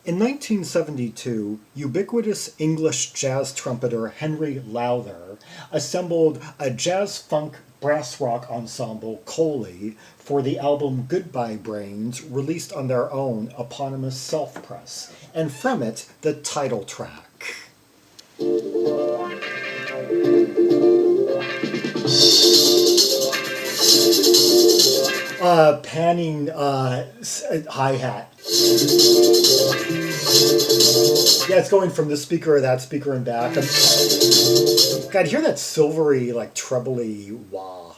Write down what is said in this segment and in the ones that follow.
In 1972, ubiquitous English jazz trumpeter Henry Lowther assembled a jazz-funk brass rock ensemble, Coley, for the album Goodbye Brains, released on their own eponymous self-press, and from it, the title track. Panning hi-hat. Yeah, it's going from this speaker to that speaker and back. God, hear that silvery, like, trebly wah.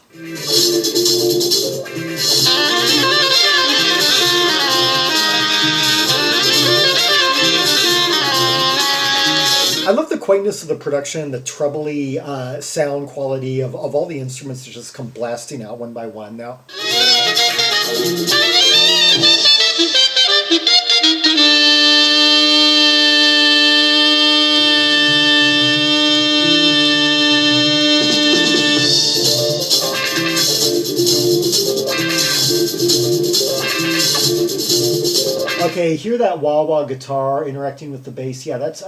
I love the quaintness of the production, the trebly sound quality of all the instruments that just come blasting out one by one now. Okay, hear that wah-wah guitar interacting with the bass. Yeah, that's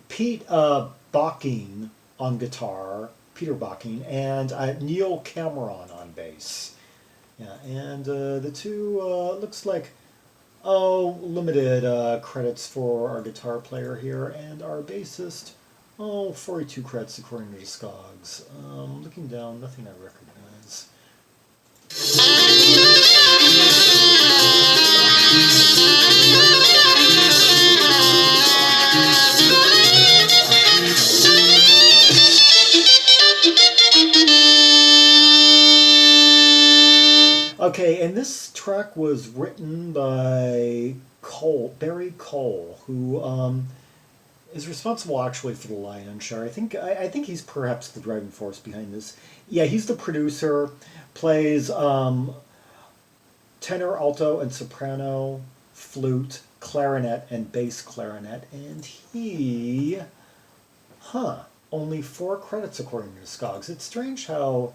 Pete Bocking on guitar, Peter Bocking, and Neil Cameron on bass. Yeah, and the two, looks like, limited credits for our guitar player here, and our bassist, 42 credits according to Discogs. Looking down, nothing I recognize. Okay, and this track was written by Barry Cole, who is responsible actually for the lion's share. I think he's perhaps the driving force behind this. Yeah, he's the producer, plays tenor, alto, and soprano, flute, clarinet, and bass clarinet, and he, only 4 credits according to Discogs. It's strange how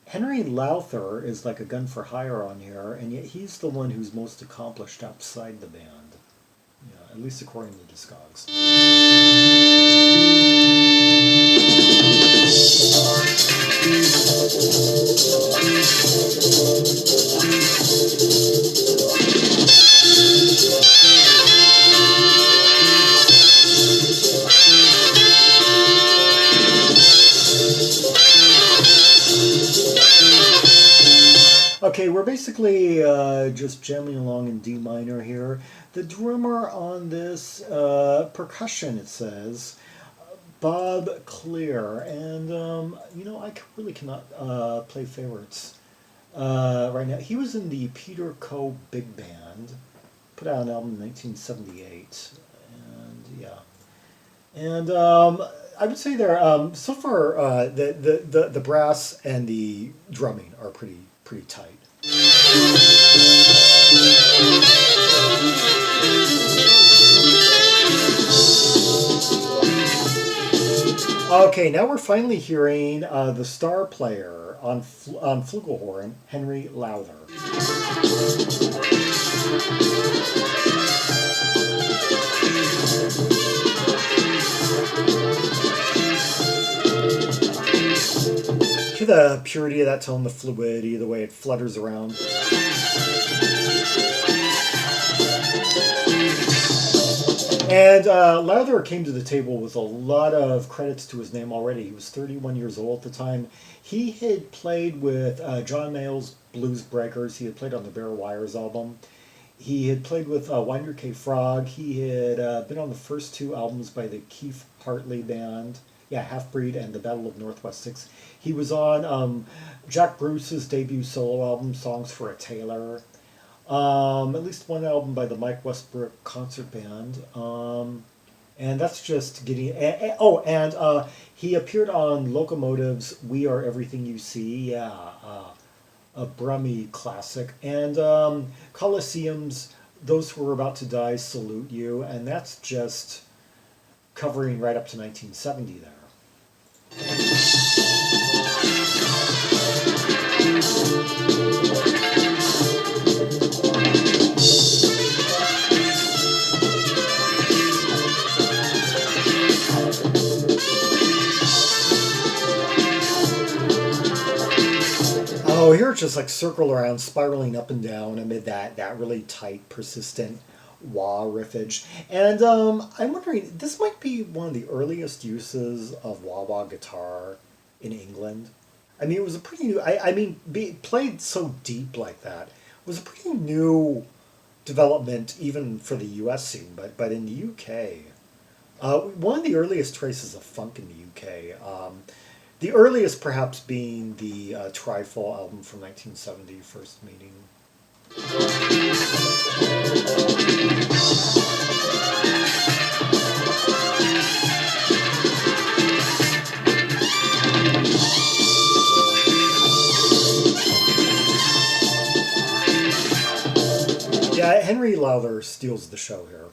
Henry Lowther is like a gun for hire on here, and yet he's the one who's most accomplished outside the band. Yeah, at least according to Discogs. Okay, we're basically just jamming along in D minor here. The drummer on this, percussion, it says, Bob Cleall, and I really cannot play favorites right now. He was in the Peter Coe Big Band, put out an album in 1978, and yeah, and I would say there so far the brass and the drumming are pretty tight. Okay, now we're finally hearing the star player on Flugelhorn, Henry Lowther. Hear the purity of that tone, the fluidity, the way it flutters around. And Lowther came to the table with a lot of credits to his name already. He was 31 years old at the time. He had played with John Mayall's Blues Breakers. He had played on the Bare Wires album. He had played with Winder K. Frog. He had been on the first 2 albums by the Keith Hartley Band. Yeah, Half Breed and the Battle of Northwest 6. He was on Jack Bruce's debut solo album, Songs for a Tailor. At least one album by the Mike Westbrook Concert Band. And that's just getting... And he appeared on Locomotive's We Are Everything You See. Yeah, a Brummy classic. And Coliseum's Those Who Are About to Die Salute You. And that's just covering right up to 1970 there. here it's just like circle around, spiraling up and down amid that really tight, persistent wah riffage. And I'm wondering, this might be one of the earliest uses of wah-wah guitar in England. I mean, it was a pretty new, played so deep like that. It was a pretty new development even for the US scene, but in the UK, one of the earliest traces of funk in the UK, the earliest perhaps being the Trifle album from 1970, First Meeting. Yeah, Henry Lowther steals the show here.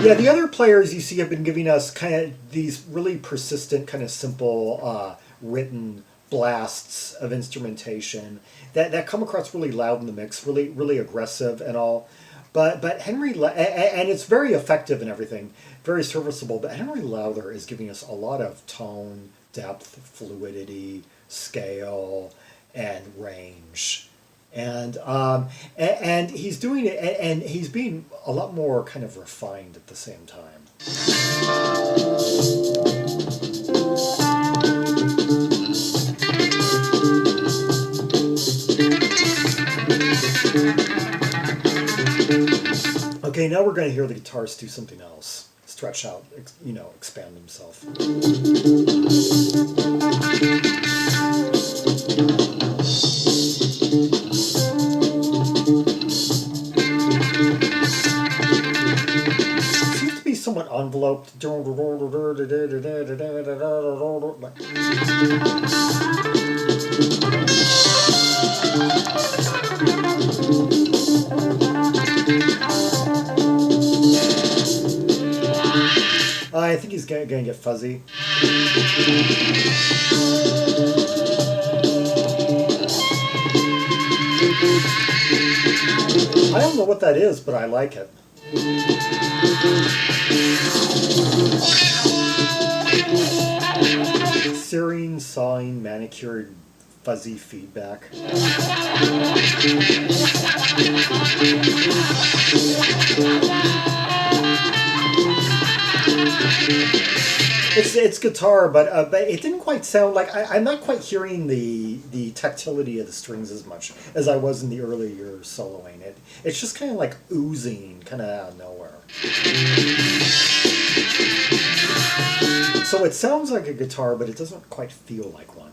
Yeah, the other players you see have been giving us kind of these really persistent, kind of simple written blasts of instrumentation that come across really loud in the mix, really aggressive and all. But Henry, and it's very effective and everything, very serviceable. But Henry Lowther is giving us a lot of tone, depth, fluidity, scale, and range. And he's doing it, and he's being a lot more kind of refined at the same time. Okay, now we're going to hear the guitarist do something else. Stretch out, expand himself. Seems to be somewhat enveloped. I think he's going to get fuzzy. I don't know what that is, but I like it. Searing, sawing, manicured, fuzzy feedback. It's guitar, but it didn't quite sound like I'm not quite hearing the tactility of the strings as much as I was in the earlier soloing. It's just kind of like oozing, kind of out of nowhere. So it sounds like a guitar, but it doesn't quite feel like one.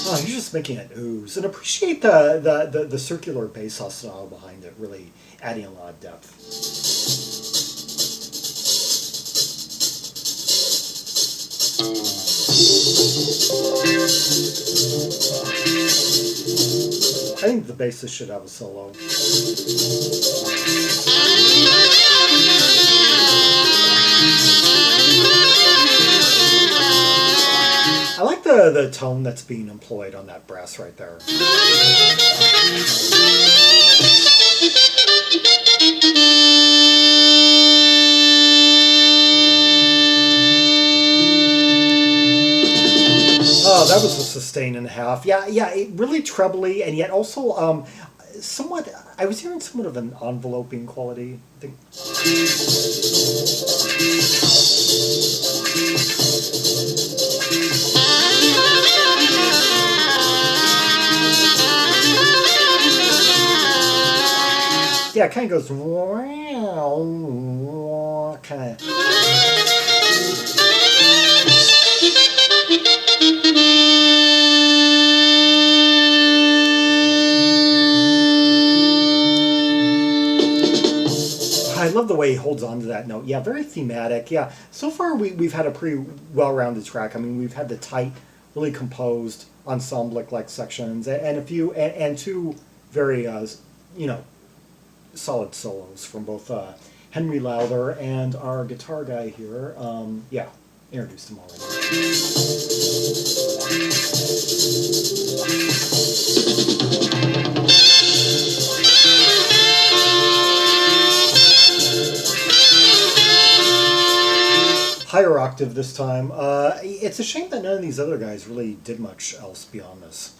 Oh, he's just making it ooze. And appreciate the circular bass style behind it, really adding a lot of depth. I think the bassist should have a solo. I like the tone that's being employed on that brass right there. Oh, that was a sustain and a half. Yeah, it really trebly, and yet also somewhat. I was hearing somewhat of an enveloping quality. I think. Yeah, it kind of goes kind of. I love the way he holds on to that note. Yeah, very thematic. Yeah, so far we've had a pretty well-rounded track. I mean, we've had the tight, really composed ensemble-like sections, and a few and two very solid solos from both Henry Lowther and our guitar guy here. Yeah, introduced him already. higher octave this time. It's a shame that none of these other guys really did much else beyond this.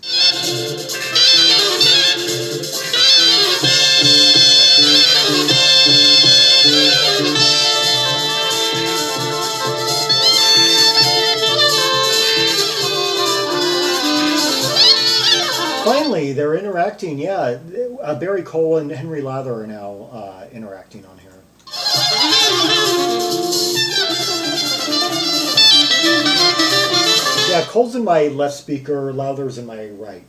Finally, they're interacting. Yeah, Barry Cole and Henry Lowther are now interacting on here. Yeah, Cole's in my left speaker, Lowther's in my right.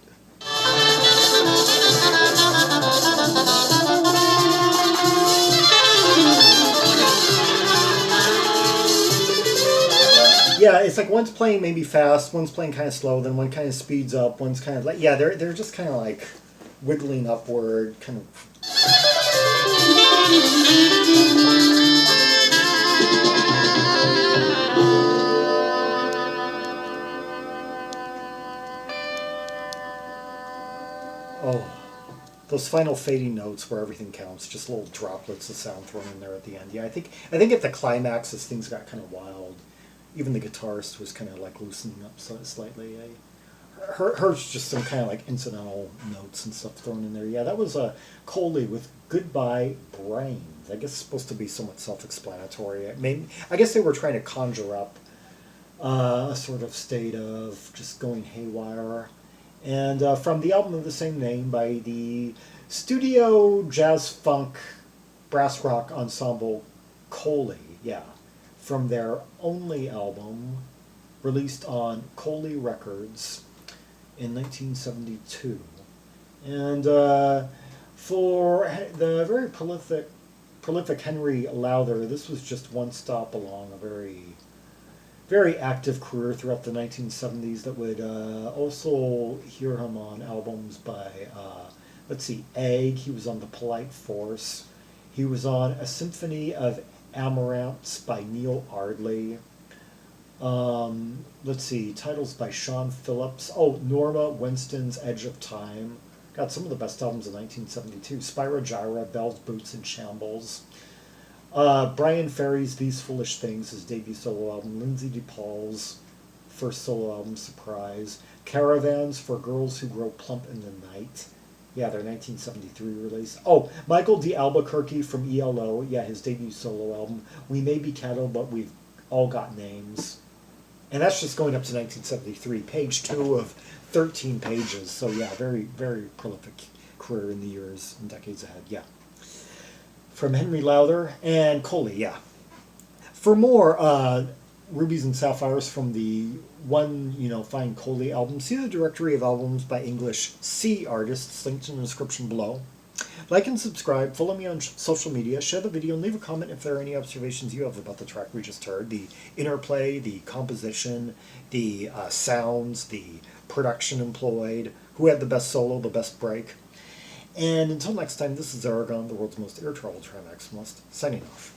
Yeah, it's like one's playing maybe fast, one's playing kind of slow, then one kind of speeds up, one's kind of like, yeah, they're just kind of like wiggling upward, kind of. Oh, those final fading notes where everything counts, just little droplets of sound thrown in there at the end. Yeah, I think at the climax, as things got kind of wild, even the guitarist was kind of like loosening up slightly. Hers just some kind of like incidental notes and stuff thrown in there. Yeah, that was Coley with Goodbye Brains. I guess it's supposed to be somewhat self-explanatory. I guess they were trying to conjure up a sort of state of just going haywire. And from the album of the same name by the studio jazz funk brass rock ensemble Coley, yeah, from their only album released on Coley Records in 1972. And for the very prolific Henry Lowther, this was just one stop along a very active career throughout the 1970s that would also hear him on albums by, let's see, Egg. He was on The Polite Force. He was on A Symphony of Amaranths by Neil Ardley. Let's see, titles by Sean Phillips. Oh, Norma Winston's Edge of Time. Got some of the best albums of 1972. Spyro Gyra, Bells, Boots, and Shambles. Brian Ferry's These Foolish Things, his debut solo album. Lindsay DePaul's first solo album, Surprise. Caravans for Girls Who Grow Plump in the Night. Yeah, their 1973 release. Oh, Michael D. Albuquerque from ELO. Yeah, his debut solo album. We May Be Cattle, but We've All Got Names. And that's just going up to 1973. Page 2 of 13 pages. So yeah, very, very prolific career in the years and decades ahead. Yeah. From Henry Lowther and Coley, yeah. For more Rubies and Sapphires from the one, fine Coley album, see the directory of albums by English C artists linked in the description below. Like and subscribe, follow me on social media, share the video, and leave a comment if there are any observations you have about the track we just heard, the interplay, the composition, the sounds, the production employed, who had the best solo, the best break. And until next time, this is Zaragon, the world's most air travel maximalist, signing off.